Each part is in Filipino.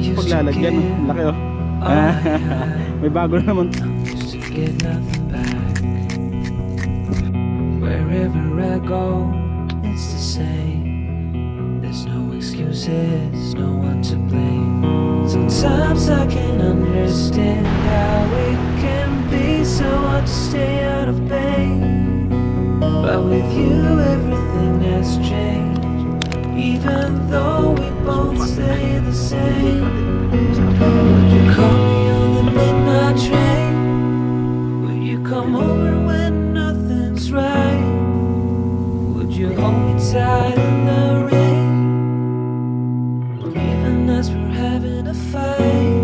Paglalagyan, laki oh. May bago na naman. Wherever I go, it's the same. There's no excuses, no one to blame. Sometimes I can't understand how it can be so hard to stay out of pain. But with you everything has changed, even though we both stay the same. Would you call me on the midnight train? Would you come over when nothing's right? Would you hold me tight in the rain, even as we're having a fight?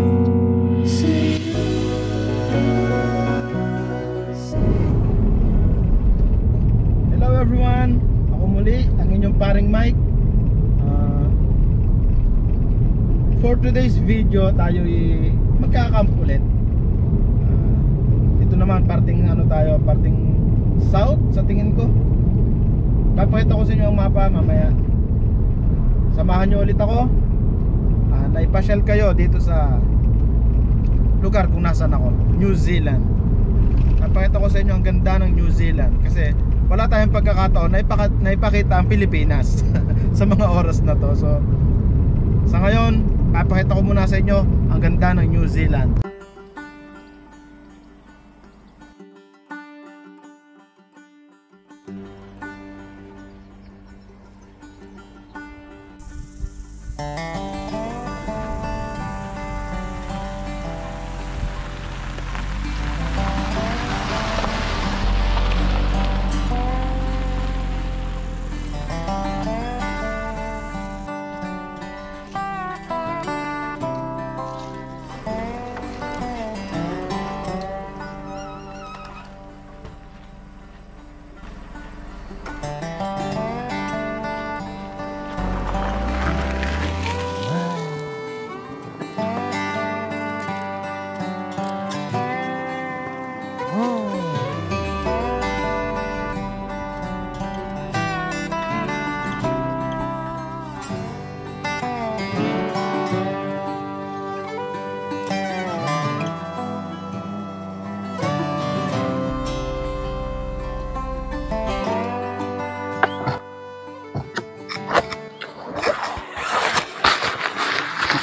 Hello everyone, ako muli ang inyong paring Mike. For today's video tayo magkakamp ulit. Ito naman parting parting south sa tingin ko. Papakita ko sa inyo ang mapa mamaya. Samahan nyo ulit ako. Naipasyal kayo dito sa lugar kung nasan ako, New Zealand. Papakita ko sa inyo ang ganda ng New Zealand kasi wala tayong pagkakataon na ipakita ang Pilipinas sa mga oras na to. So sa ngayon, papakita ko muna sa inyo ang ganda ng New Zealand.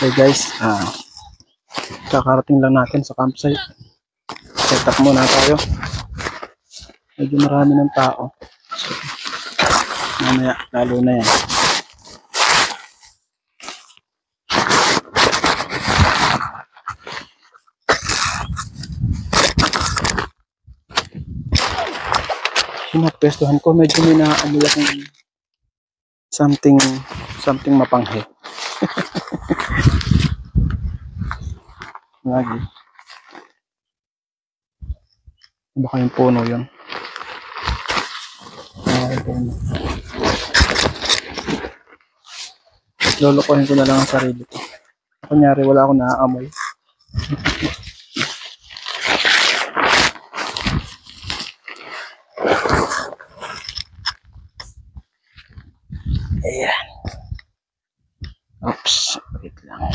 Okay guys, kakarating lang natin sa campsite. Set up muna tayo. Medyo marami ng tao, so, mamaya lalo na yan. Sinapwestuhan ko, medyo may naaamoy akong something mapanghe. Lagi. Baka yung puno yun. Lolokohin ko na lang ang sarili ko. Kunyari wala akong naaamoy. Ayan. Oops, wait lang.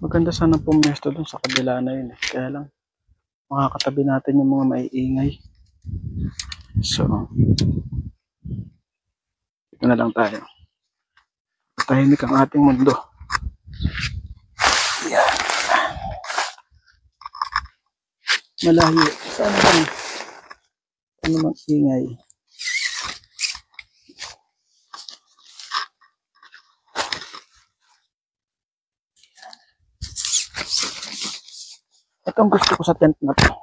Maganda sana pumesto dun sa kabila na yun eh. Kaya lang makakatabi natin yung mga maiingay. So ito na lang tayo. Tahimik ang ating mundo. Yan. Malayo. Sana lang ano mag-ingay. Ito ang gusto ko sa tent na to.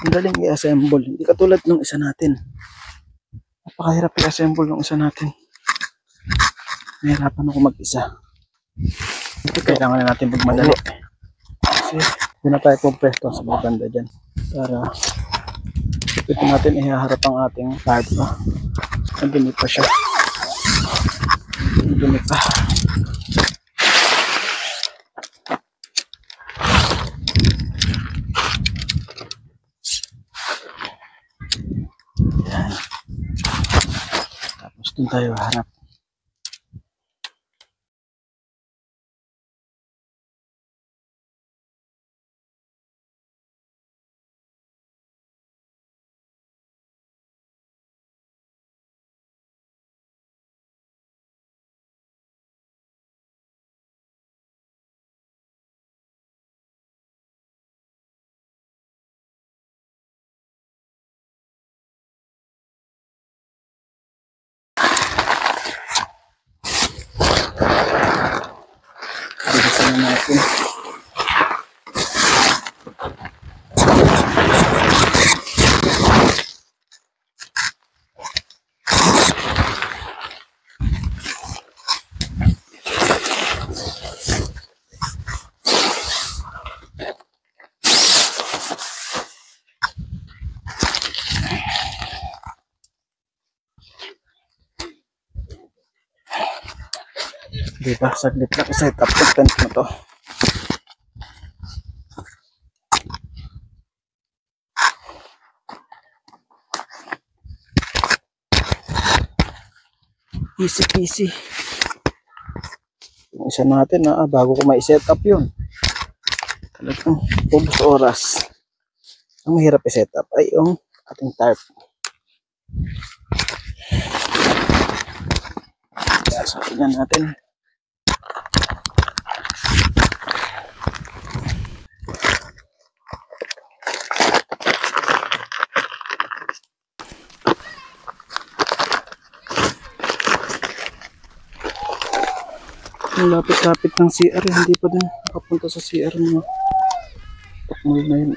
Ang daling i-assemble. Hindi katulad ng isa natin. Napakahirap i-assemble ng isa natin. Nahirapan ako mag-isa. Ito kailangan na natin magmadali. Kasi doon na tayo pumpesto sa mga banda dyan. Para Dito natin ihaharap ang ating tarp. Nagdumi pa siya. Nagdumi pa. Yan. Tapos dun tayo harap. Bilisan na natin. Diba, saglit lang set up yung tent mo to. Easy peasy. Yung isa natin bago ko ma-set up yun. Talagang ubos oras. Ang mahirap i-set up ay yung ating tarp. Sasabihan natin. Ang lapit-lapit ng CR, hindi pa din nakapunta sa CR mo. Takmal na yun.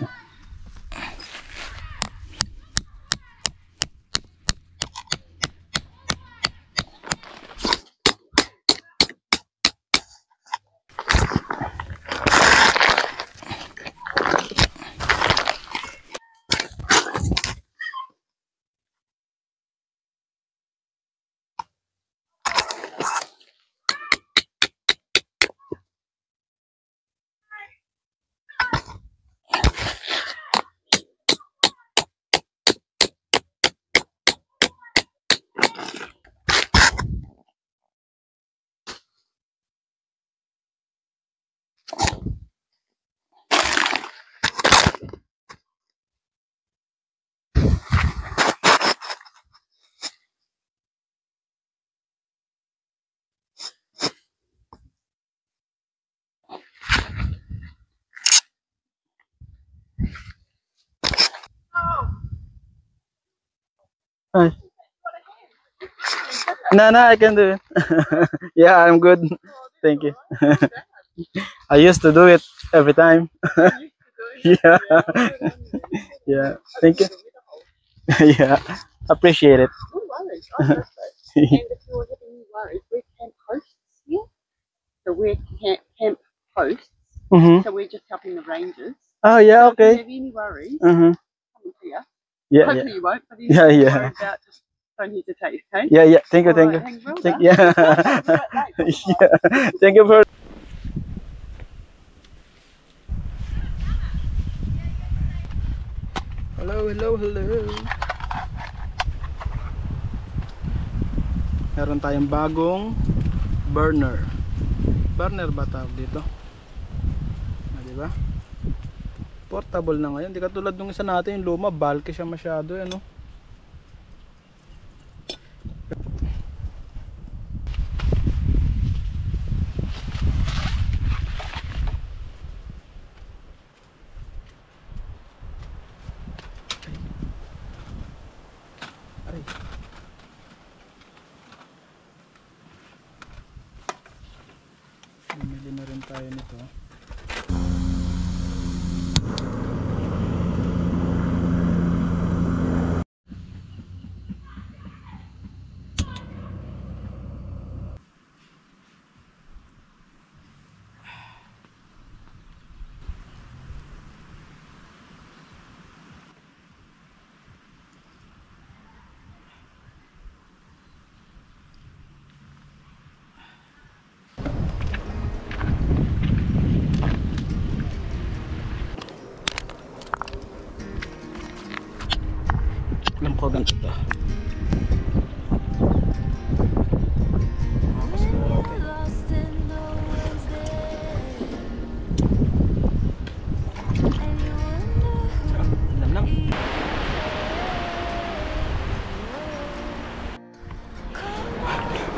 Hi. No, I can do it. Yeah, I'm good. Thank you. I used to do it every time. Yeah. Yeah. Thank you. Yeah. Appreciate it. No worries. I hope so. And if you're having worries, we're camp hosts here. So we're camp hosts. Mm-hmm. So we're just helping the rangers. Oh, yeah, So okay. if you have any worries, Mm-hmm. come to you. Yeah, Hopefully yeah. you won't, but if Yeah, you yeah. worry about, just don't hesitate, okay? Yeah, yeah. Thank you, thank you. Alright, well Thank, done. yeah. Have a great day. Yeah. Thank you for. Hello, hello, hello. Meron tayong bagong burner. Burner ba tawag dito? Di ba? Portable na ngayon. Di katulad nung isa natin, yung luma, bulky siya masyado, ano? Ay. Bumili na rin tayo nito.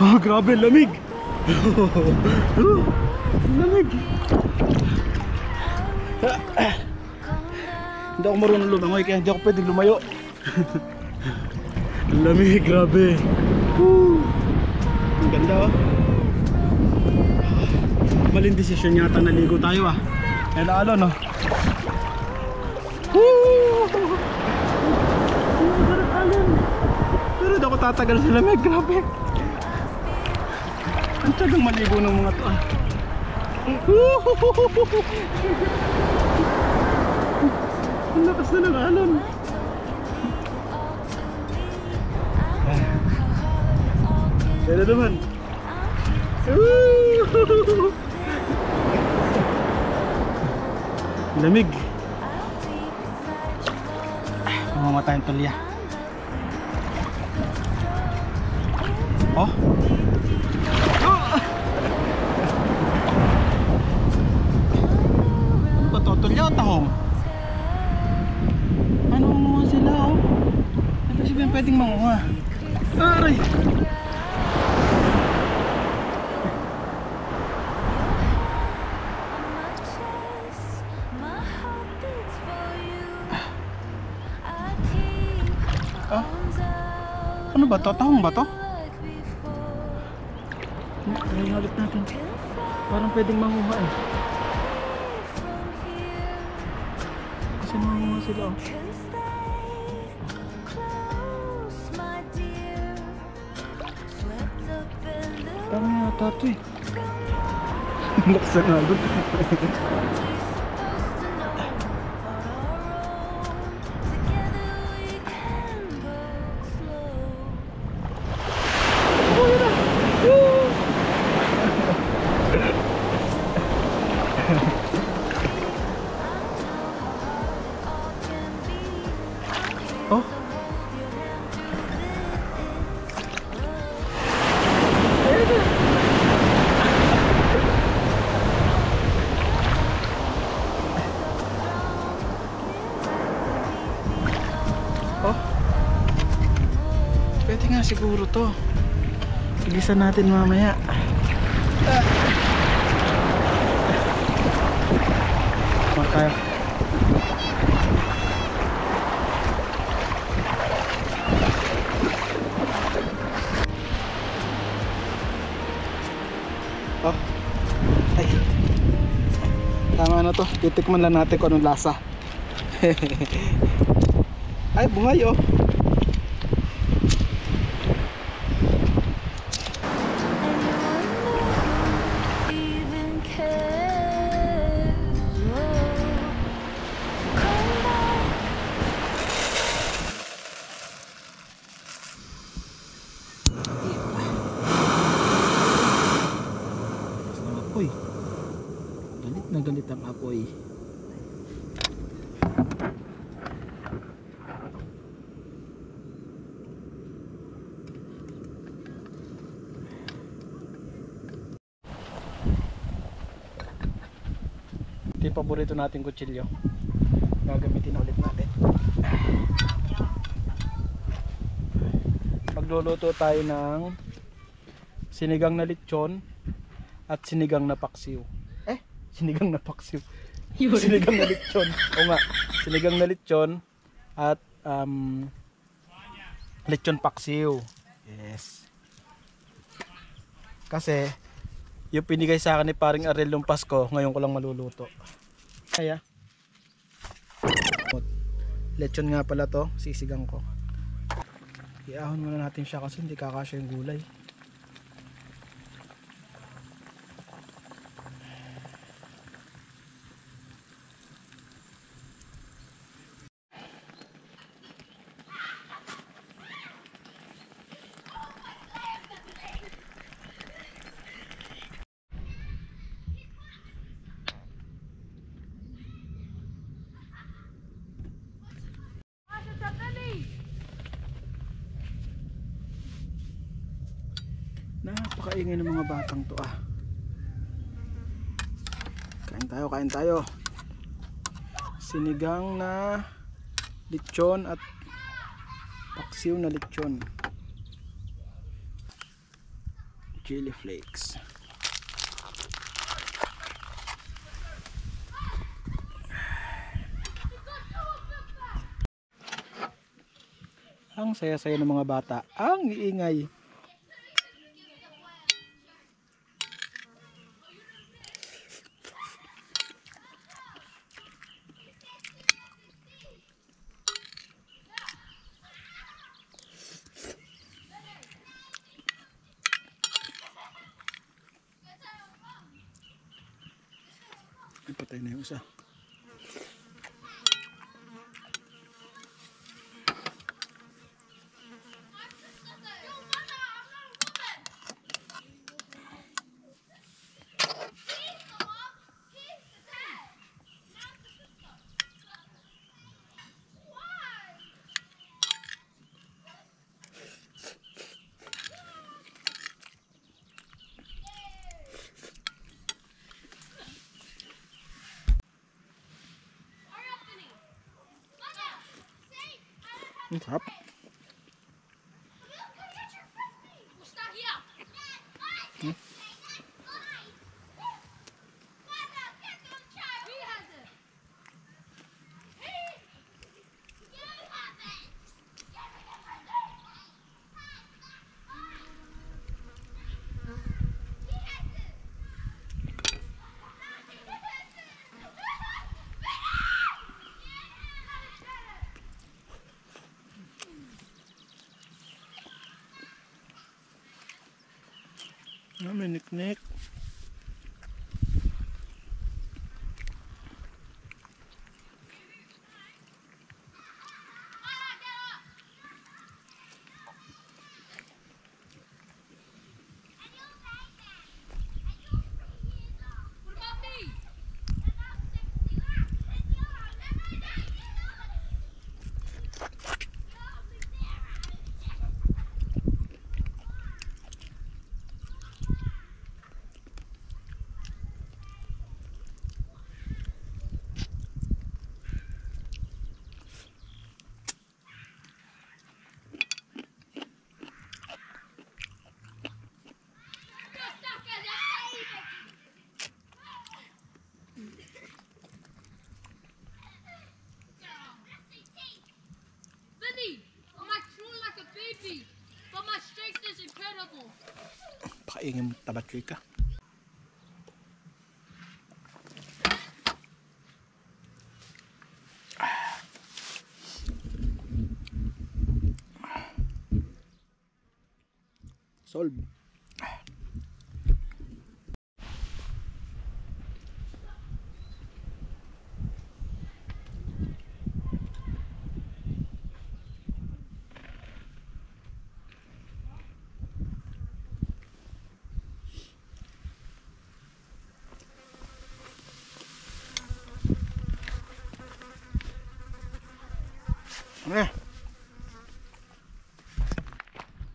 Oh, grabe, lamig. Lamig. Hindi ako marunong lumangoy kaya hindi ako pwedeng lumayo. Lamig, grabe. Ang ganda oh. Maling desisyon yata naligo tayo ah. Eh lalo no. Pero di ako tatagal sa lamig, grabe. Ang tagang maligo ng mga to ah. Ang lakas na ng alon. Kaya naman. Lamig. Mamamatay ang tulya. Oh. Ano ba to? Tulya o tahong? Ano manguha sila oh? Ano sabihin pwedeng manguha? Aray! Ah? Ano ba to? Tahong ba to? Ngayon ulit natin. Parang pwedeng manguha eh. Kasi manguha sila oh. Parang yata ito eh. Lakas na nga doon. Oh. Oh. Pwede nga siguro to. Bilisan natin mamaya. Tayo. Oh. Ay. Tama na to. Titikman lang natin kung anong lasa. Ay, bungay oh. Uy, galit na galit ang apoy. Ito yung paborito nating kutsilyo. Gagamitin na ulit natin. Magluluto tayo ng sinigang na lechon at sinigang na paksiw. Sinigang na paksiw. Sinigang na lechon. O nga, sinigang na lechon at lechon paksiw. Yes. Kasi yung pinigay sa akin ni paring Ariel nung Pasko, ngayon ko lang maluluto. Kaya lechon nga pala to, sisigang ko. Iahon muna natin siya kasi hindi kakasya yung gulay. Napakaingay ng mga batang to ah. Kain tayo. Sinigang na lechon at paksiw na lechon. chili flakes. Ang saya-saya ng mga bata, ang iingay. Ipatay na yung isa. Ang sarap. May niknik. Pakaingin mo tabatsoy ka. Solve.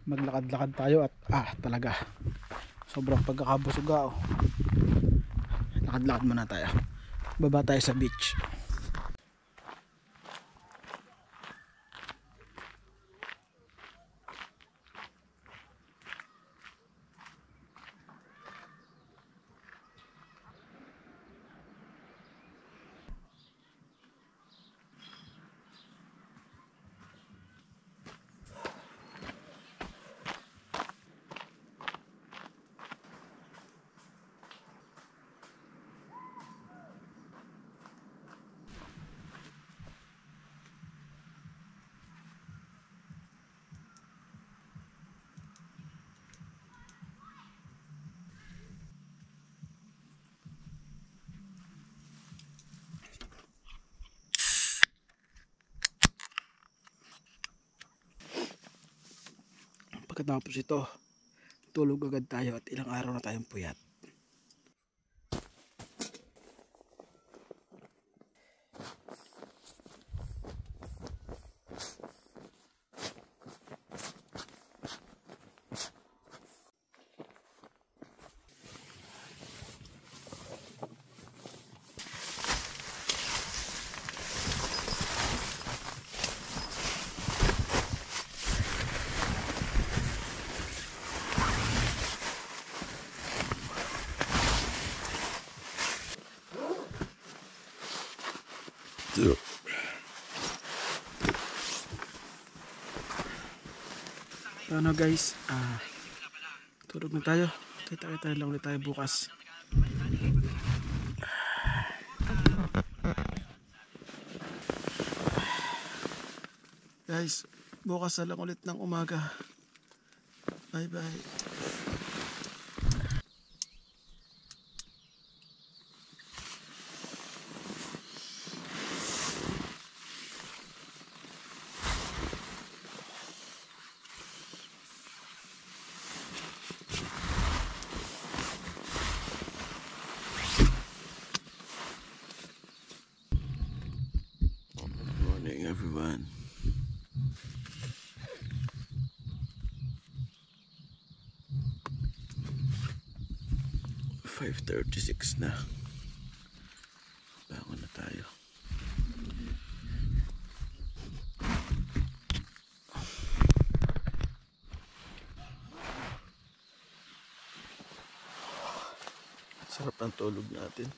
Maglakad-lakad tayo at talaga sobrang pagkakabusog oh. Lakad-lakad muna tayo. Baba tayo sa beach. Pagkatapos ito, tulog agad tayo at ilang araw na tayong puyat. Ano guys, tulog na tayo. Kita-kita lang ulit tayo bukas. Guys, bukas na lang ulit ng umaga. Bye bye. Morning everyone. "5:36 na. Bangon na tayo. Sarap ang tulog natin.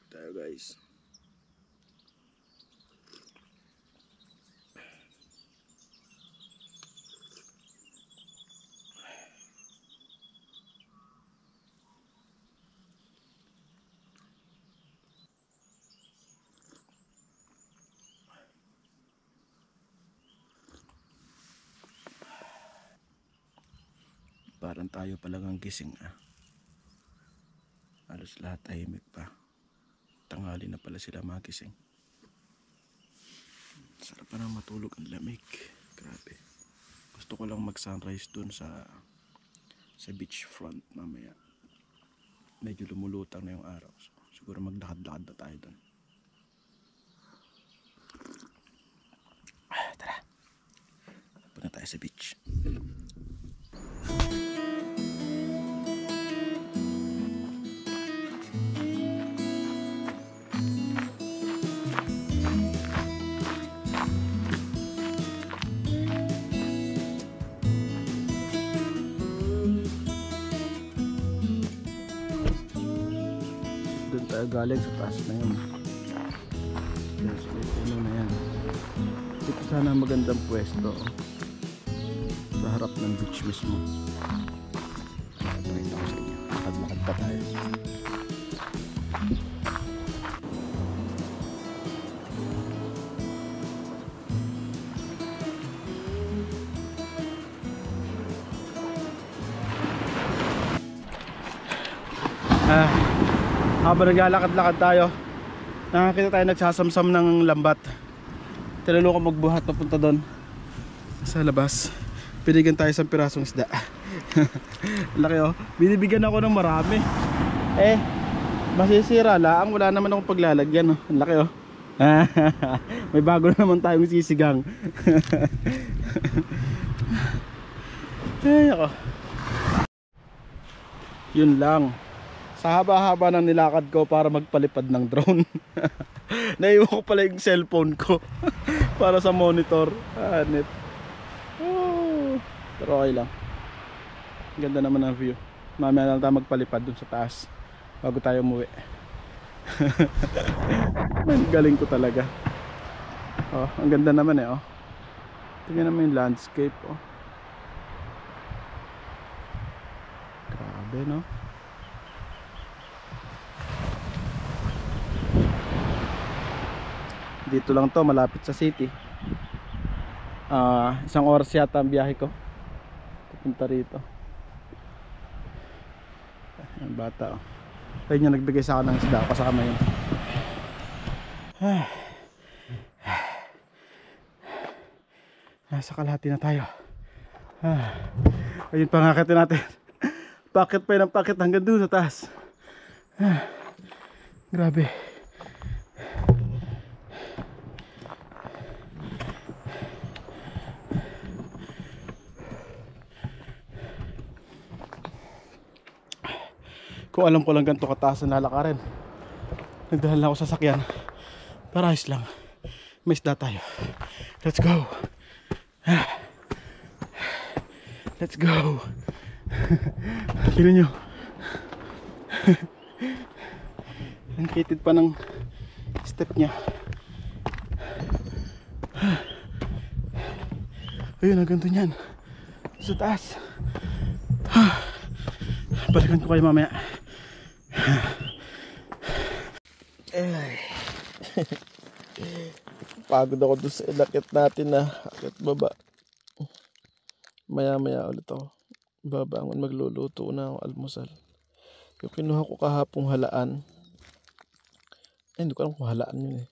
Tayo guys. Parang tayo palang ang gising Halos lahat tahimik pa. Tanghali na pala sila magising. Sarap pa na matulog, ang lamig. Grabe. Gusto ko lang mag sunrise dun sa beach front mamaya. Medyo lumulutang na yung araw. So, siguro maglakad-lakad na tayo dun. Tara. Punta tayo sa beach. Doon tayo galing sa taas na yun. Yes, ano na yan. Ito sana magandang pwesto sa harap ng beach mismo. Pakita ko sa inyo. Lakad-lakad pa tayo. Habang naglalakad-lakad tayo, nakakita tayo nagsasamsam ng lambat. Tinanong ko magbuhat papunta doon sa labas. Binigyan tayo sa pirasong isda. Laki binibigyan ako ng marami. Masisira lang, wala naman akong paglalagyan Laki May bago na naman tayong sisigang. Ay, ako. Yun lang. Sa haba-haba ng nilakad ko para magpalipad ng drone. Naiwan ko pala yung cellphone ko para sa monitor. Hanip. Oh, pero okay lang. Ganda naman ang view. Mamaya lang tayo magpalipad dun sa taas bago tayo umuwi. Ang galing ko talaga. Oh, ang ganda naman eh, oh. Tingnan naman yung landscape, oh. Grabe, no? Dito lang to, malapit sa city. Isang oras yata ang biyahe ko pupunta rito. Ang bata, oh. Ayun yung nagbigay sa akin ng isda, kasama yun. Nasa kalahati na tayo. Ayun, pangakitin natin. Pakit pa yun ang pakit hanggang doon sa taas. Grabe. Kung alam ko lang ganito kataas ang lalakarin, nagdala lang ako sa sakyan para ayos lang. May isda tayo. Let's go. Let's go. Tignan nyo. Ang kitid pa ng step nya. Ayun, ang ganito nyan sa taas. Balikan ko kayo mamaya. Pagod ako doon sa ilakit natin na akit baba. Maya ulit ako babangon, magluluto na ako almusal. Yung kinuha ko kahapong halaan, hindi ko alam kung halaan yun eh.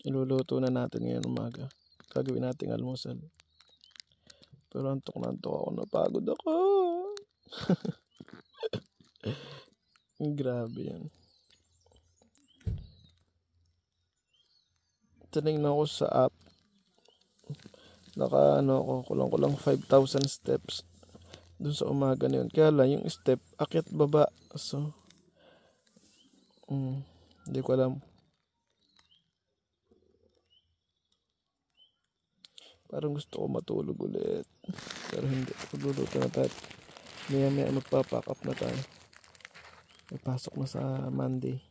Iluluto na natin ngayon umaga. Gagawin natin almusal. Pero antok na antok ako, napagod ako. Grabe yan. Tinignan ko sa app, naka ako, kulang 5,000 steps dun sa umaga na yun. Kaya lang yung step akit baba, so hindi ko alam. Parang gusto ko matulog ulit, pero hindi. Magluluto na tayo. Maya magpapack up na tayo. May pasok na sa Monday.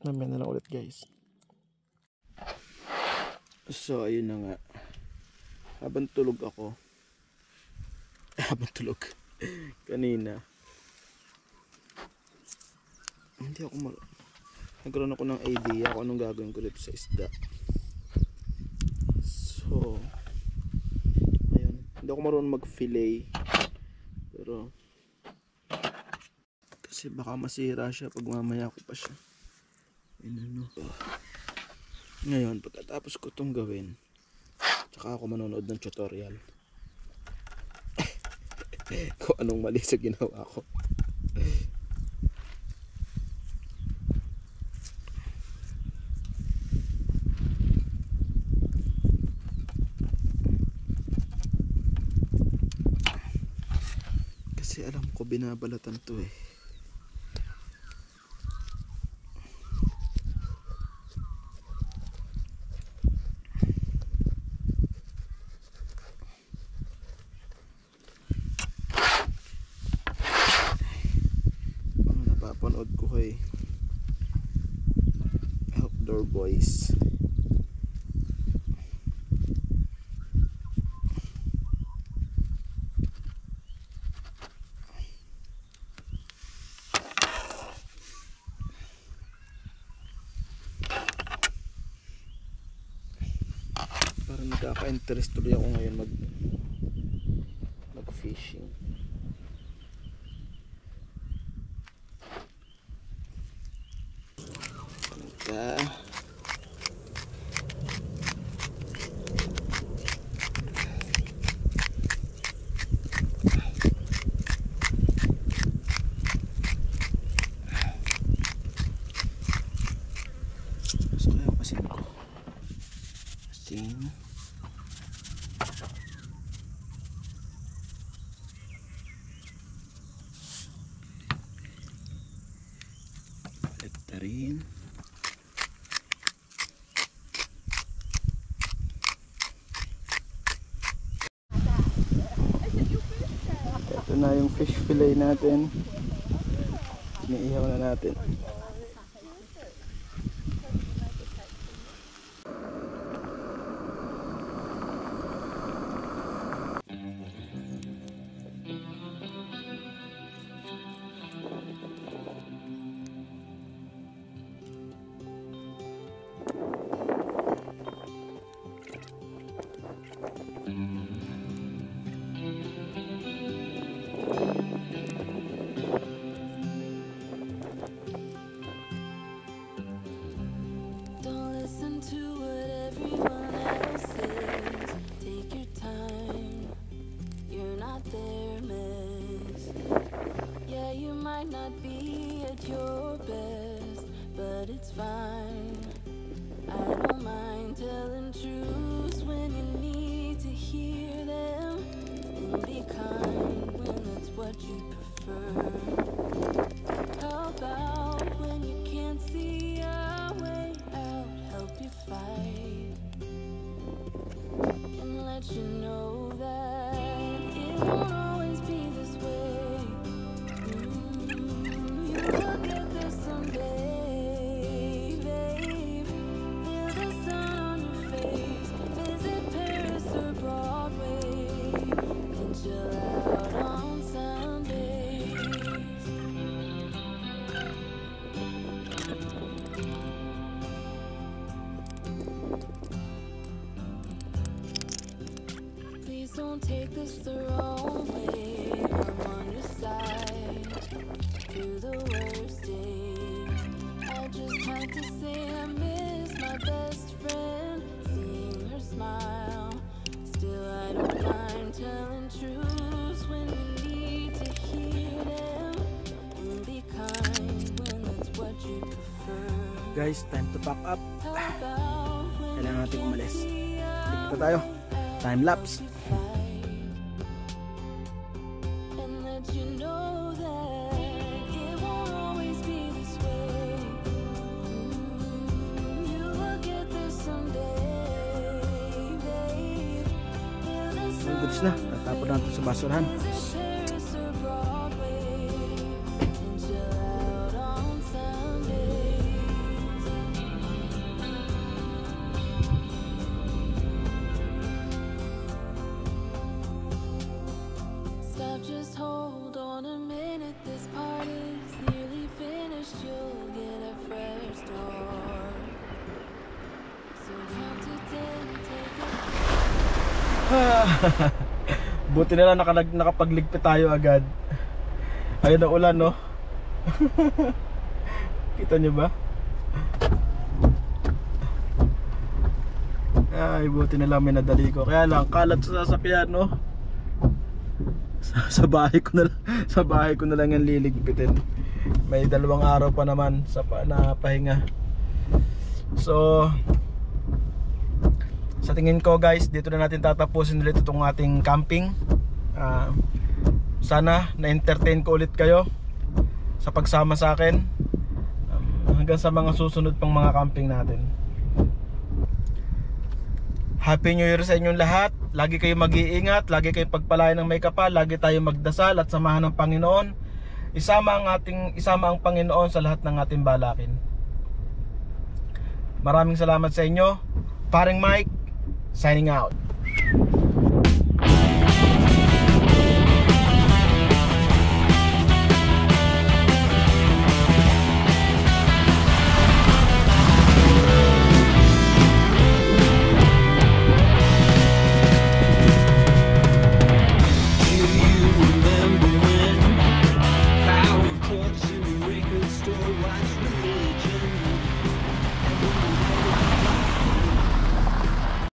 Mamaya na lang ulit, guys. So ayun na nga. Habang tulog ako, kanina, nagkaroon ako ng idea kung anong gagawin ko dito sa isda. So ayun, hindi ako marunong mag-fillet, pero kasi baka masira siya pag mamaya ko pa siya. Ngayon, pagkatapos ko itong gawin, tsaka ako manonood ng tutorial kung anong mali sa ginawa ko. Kasi alam ko binabalatan to eh. Napapanood ko kay Outdoor Boys. Parang nagkaka-interest tuloy ako ngayon mag-fishing. Nektarin. Ito na yung fish fillet natin. Iniihaw na natin. Don't listen to what everyone else says. Take your time. You're not their mess. Yeah, you might not be at your best, but it's fine. I don't mind telling truths when you need to hear them, and be kind when that's what you prefer. How about when you can't see a way out, help you fight and let you know that it won't always be this way. You will get there someday, babe. Feel the sun on your face, visit Paris or Broadway, and chill out on Sundays. Please don't take this the wrong way. I'm on your side through the worst days. I just have to say I miss my best friend, seeing her smile. Still I don't mind telling truths when you need to hear them, and be kind when that's what you prefer. Guys, time to pack up. How about when Kailangan natin you umalis. can't see a Dito tayo. Time lapse. and let you know that it won't always be this way. You will get there someday, babe. Feel the sun Goods na. Tatapon natin sa basurahan. visit Paris or Broadway, and chill out on Sundays. Stop, just hold on a minute. This part is nearly finished. You'll get a fresh start. So count to 10, take a Buti na lang nakapagligpit tayo agad. Ayun ang ulan, no? Kita nyo ba? Ay, buti na lang may nadali ko. Kaya lang, kalat sa sasakyan, no? Sa bahay ko na lang yung liligpitin. May 2 araw pa naman sa na pahinga. So, sa tingin ko guys, dito na natin tatapusin ulit itong ating camping. Sana na-entertain ko ulit kayo sa pagsama sa akin hanggang sa mga susunod pang mga camping natin. Happy New Year sa inyong lahat. Lagi kayong mag-iingat, lagi kayong pagpalain ng may kapal, lagi tayong magdasal at samahan ng Panginoon. Isama ang Panginoon sa lahat ng ating balakin. Maraming salamat sa inyo. Paring Mike, signing out.